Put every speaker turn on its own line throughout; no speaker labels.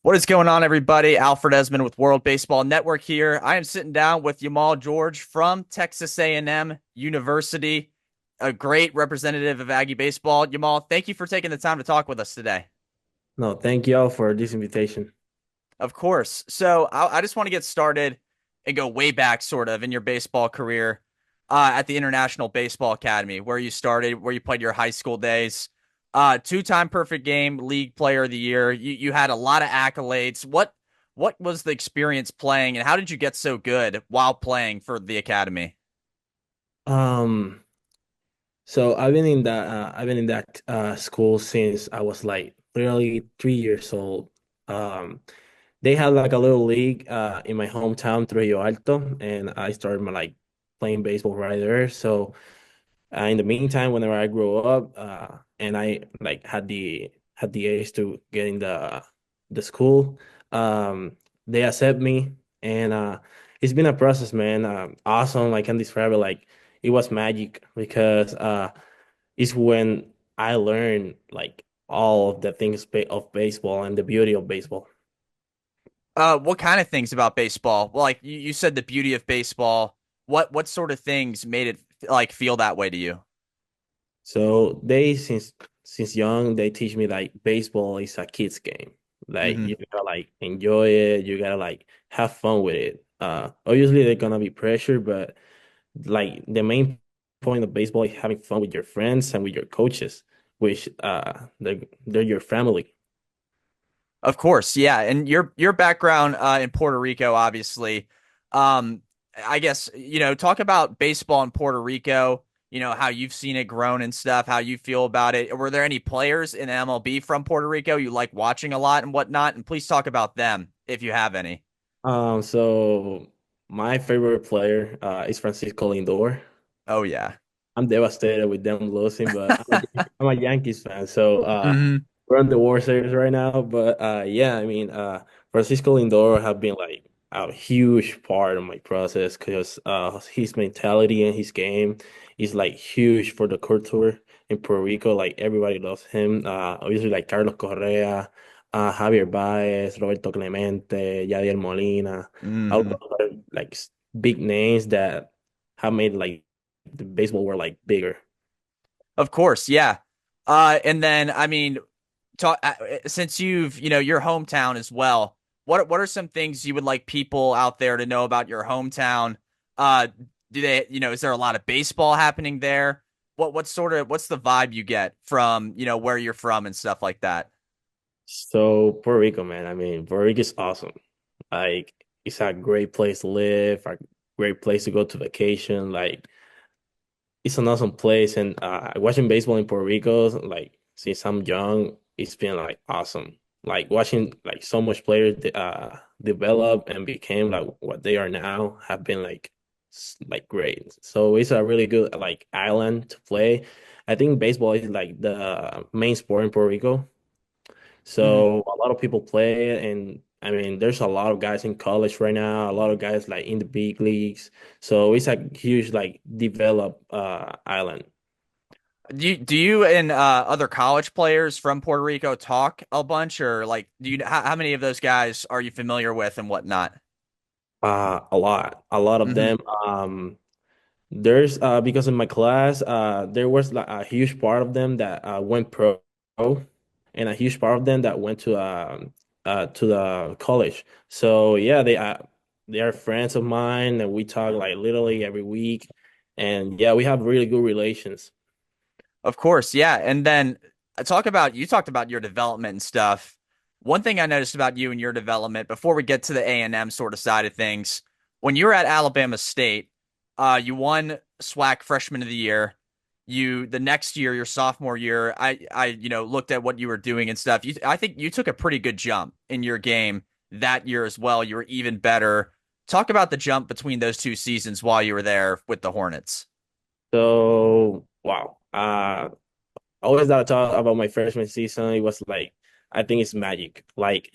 What is going on, everybody? Alfred Ezman with World Baseball Network here. I am sitting down with Jamal George from Texas A&M University, a great representative of Aggie baseball. Jamal, thank you for taking the time to talk with us today.
No, thank y'all for this invitation.
Of course. So I just want to get started and go way back, sort of, in your baseball career at the International Baseball Academy, where you started, where you played your high school days. Two-time perfect game, league player of the year. You had a lot of accolades. What was the experience playing, and how did you get so good while playing for the academy?
Um, so I've been in that school since I was like literally 3 years old. Um, they had like a little league in my hometown, Trujillo Alto, and I started my like playing baseball right there. So in the meantime, whenever I grew up, and I like had the age to get in the school, they accept me, and it's been a process, man. Awesome. I can describe it like it was magic because it's when I learned like all of the things of baseball and the beauty of baseball.
What kind of things about baseball? Well, like you said, the beauty of baseball. What sort of things made it like feel that way to you?
So they since young they teach me like baseball is a kid's game. Like
Hmm.
you gotta like enjoy it. You gotta like have fun with it. Obviously there's gonna be pressure, but like the main point of baseball is having fun with your friends and with your coaches, which they're your family.
Of course, yeah. And your background in Puerto Rico, obviously. Um, I guess, talk about baseball in Puerto Rico, how you've seen it grown and stuff, how you feel about it. Were there any players in MLB from Puerto Rico you like watching a lot and whatnot? And please talk about them if you have any.
So my favorite player is Francisco Lindor.
Oh yeah.
I'm devastated with them losing, but I'm a Yankees fan, so
Hmm.
we're on the World Series right now. But yeah, I mean, Francisco Lindor have been like a huge part of my process because his mentality and his game is like huge for the culture in Puerto Rico. Like everybody loves him. Obviously, like Carlos Correa, Javier Baez, Roberto Clemente, Yadier Molina, all
Hmm.
those are like big names that have made like the baseball were like bigger.
Of course, yeah. And then I mean, since your hometown as well. What are some things you would like people out there to know about your hometown? Uh, do they, is there a lot of baseball happening there? What's the vibe you get from, where you're from and stuff like that?
So Puerto Rico, man, I mean, Puerto Rico is awesome. Like it's a great place to live, a great place to go to vacation. Like it's an awesome place, and watching baseball in Puerto Rico, like since I'm young, it's been like awesome. Like watching like so much players develop and became like what they are now have been like like great. So it's a really good like island to play. I think baseball is like the main sport in Puerto Rico.
Mhm.
So a lot of people play it, and I mean, there's a lot of guys in college right now, a lot of guys like in the big leagues. So it's a huge like developed island.
Do you and other college players from Puerto Rico talk a bunch, or like how many of those guys are you familiar with and whatnot?
A lot of
Hmm.
them. There's because in my class, there was like a huge part of them that went pro, and a huge part of them that went to the college. So yeah, they are friends of mine, and we talk like literally every week, and yeah, we have really good relations.
Of course, yeah. And then you talked about your development and stuff. One thing I noticed about you and your development before we get to the A&M sort of side of things, when you were at Alabama State, you won SWAC Freshman of the Year. The next year, your sophomore year, I looked at what you were doing and stuff. I think you took a pretty good jump in your game that year as well. You were even better. Talk about the jump between those two seasons while you were there with the Hornets.
So wow, always that I talk about my freshman season, it was like I think it's magic. Like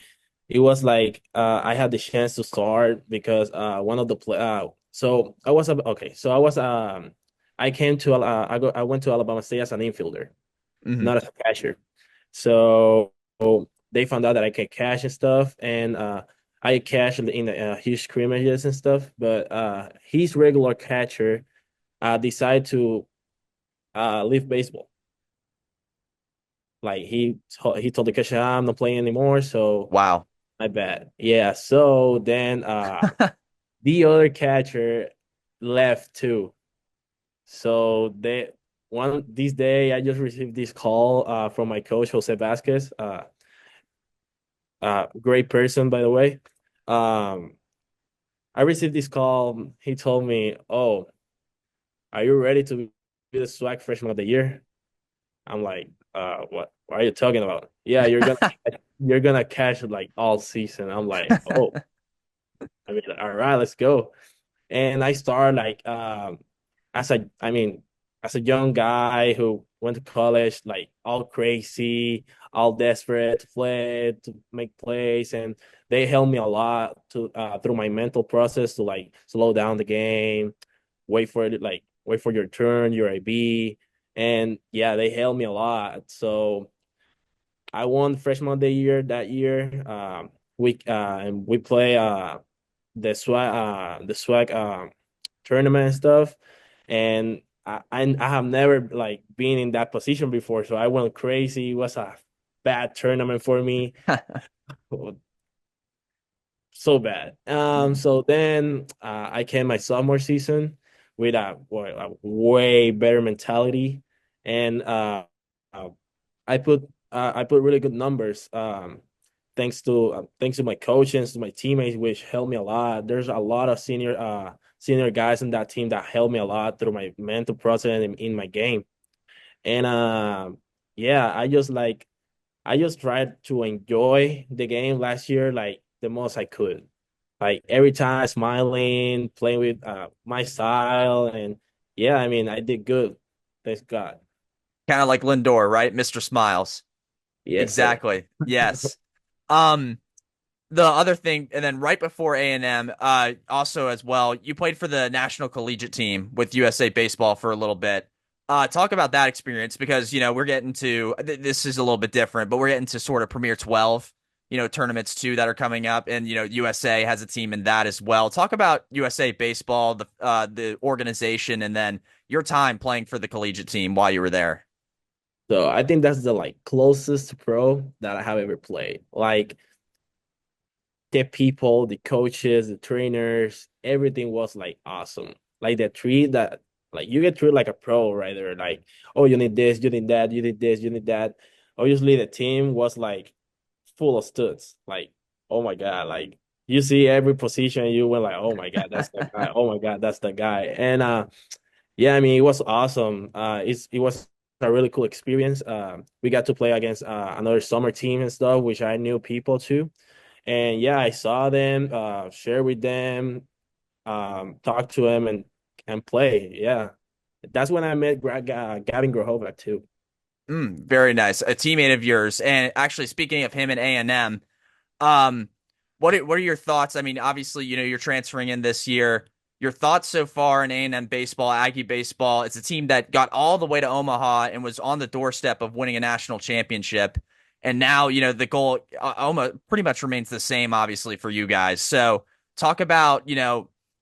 it was like I had the chance to start because one of the play so I was okay, so I came to I went to Alabama State as an infielder,
Hmm.
not as a catcher. So they found out that I can catch and stuff, and I catch in the huge scrimmages and stuff. But his regular catcher decided to leave baseball. Like he told the catcher, I'm not playing anymore, so
Wow.
my bad. Yeah. So then the other catcher left too. So they one this day I just received this call from my coach Jose Vasquez. Great person by the way. Um I received this call. He told me, "Oh, are you ready to be the swag freshman of the year?" I'm like, what are you talking about? Yeah, you're gonna catch it like all season. I'm like, oh, I mean, all right, let's go. And I started like as a I mean as a young guy who went to college like all crazy, all desperate to play to make plays, and they helped me a lot to through my mental process to like slow down the game, wait for your turn, your IB, and yeah, they helped me a lot. So I won freshman of the year that year. And we play the swag tournament and stuff. And I have never like been in that position before, so I went crazy. It was a bad tournament for me, so bad. So then I came my sophomore season with a way better mentality, and uh, I put really good numbers. Thanks to my coaches, to my teammates, which helped me a lot. There's a lot of senior guys in that team that helped me a lot through my mental process in my game. And yeah, I just tried to enjoy the game last year like the most I could. Like every time smiling, playing with my style, and yeah, I mean I did good. Thanks God.
Kind of like Lindor, right? Mr. Smiles.
Yes, sir.
Exactly. Yes. Um, the other thing, and then right before A&M, also as well, you played for the national collegiate team with USA Baseball for a little bit. Talk about that experience because, we're getting to, this is a little bit different, but we're getting to sort of Premier 12, tournaments too that are coming up. And, USA has a team in that as well. Talk about USA Baseball, the organization, and then your time playing for the collegiate team while you were there.
So I think that's the like closest to pro that I have ever played. Like the people, the coaches, the trainers, everything was like awesome. Like the treat that like you get treated like a pro right there. Like, oh, you need this, you need that, you need this, you need that. Obviously the team was like full of studs. Like, oh my God, like you see every position, you were like, oh my God, that's the guy. Oh my God, that's the guy. And yeah, I mean, it was awesome. It was a really cool experience. We got to play against another summer team and stuff, which I knew people too. And yeah, I saw them, share with them, talk to them, and play. Yeah, that's when I met Gavin Grohovac too.
Very nice. A teammate of yours. And actually, speaking of him and A&M, Um, what are your thoughts? I mean, obviously, you're transferring in this year. Your thoughts so far in A&M baseball, Aggie baseball. It's a team that got all the way to Omaha and was on the doorstep of winning a national championship. And now, the goal almost pretty much remains the same, obviously, for you guys. So talk about,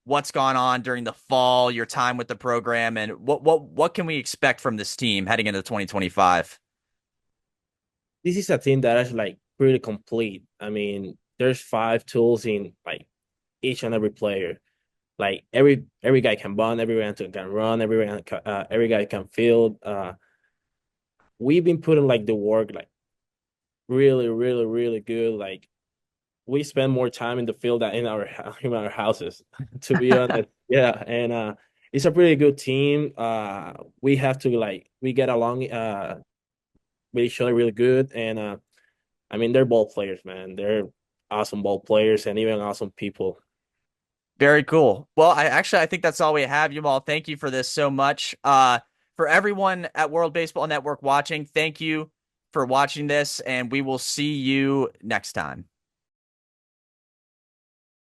what's gone on during the fall, your time with the program, and what can we expect from this team heading into 2025?
This is a team that is like pretty complete. I mean, there's five tools in like each and every player. Like every guy can bunt, every guy can run, every guy can field. We've been putting like the work like really, really, really good. Like we spend more time in the field than in our in our houses, to be honest. Yeah, and it's a pretty good team. We have to like we get along with each other really good, and I mean they're ball players, man. They're awesome ball players and even awesome people.
Very cool. Well, I think that's all we have, Jamal. Thank you for this so much. For everyone at World Baseball Network watching, thank you for watching this, and we will see you next time.